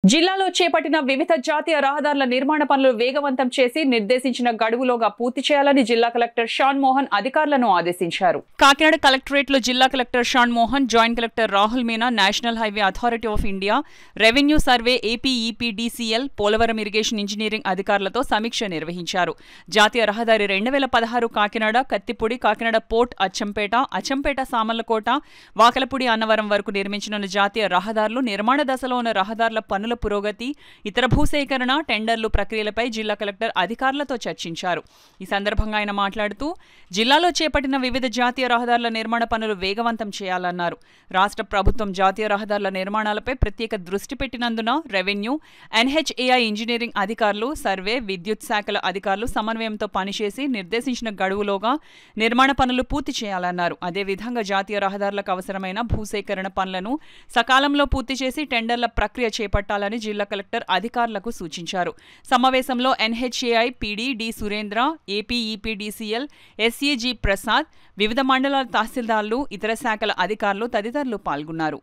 జిల్లాలో చేపట్టిన వివిధ జాతీయ రహదారుల నిర్మాణ పనులు వేగవంతం చేసి నిర్దేశించిన గడువులోగా పూర్తి చేయాలని జిల్లా కలెక్టర్ షాన్ మోహన్ అధికారులను ఆదేశించారు. కాకినాడ కలెక్టరేట్లో జిల్లా collector Shan Mohan, joint collector Rahul Meena, national highway authority of India, revenue survey, AP EPDCL, Polavaram irrigation engineering అధికారులతో సమీక్ష నిర్వహించారు. జాతీయ రహదారి 2016 కాకినాడ కత్తిపూడి, కాకినాడ పోర్ట్ అచ్చంపేట సామర్లకోట, వాకలపూడి అన్నవరం వరకు నిర్మించిన జాతీయ రహదారులు, నిర్మాణ దశలో ఉన్న రహదారుల పనుల పురోగతి, ఇతర భూసేకరణ, టెండర్లు ప్రక్రియలపై జిల్లా కలెక్టర్ అధికారులతో చర్చించారు. ఈ సందర్భంగా ఆయన మాట్లాడుతూ జిల్లాలో చేపట్టిన వివిధ జాతీయ రహదారుల నిర్మాణ పనులు వేగవంతం చేయాలన్నారు. రాష్ట్ర ప్రభుత్వం జాతీయ రహదారుల నిర్మాణాలపై ప్రత్యేక దృష్టి పెట్టినందున రెవెన్యూ, ఎన్హెచ్ఏఐ ఇంజనీరింగ్ అధికారులు, సర్వే, విద్యుత్ శాఖల అధికారులు సమన్వయంతో పనిచేసి నిర్దేశించిన గడువులోగా నిర్మాణ పనులు పూర్తి చేయాలన్నారు. అదేవిధంగా జాతీయ రహదారులకు అవసరమైన భూసేకరణ పనులను సకాలంలో పూర్తి చేసి టెండర్ల ప్రక్రియ చేపట్టాలని జిల్లా కలెక్టర్ అధికారులకు సూచించారు. సమావేశంలో NHAI PD D Surendra, AP EPDCL SAG Prasad, వివిధ మండలాల తహసీల్దార్లు, ఇతర శాఖల అధికారులు తదితరులు పాల్గొన్నారు.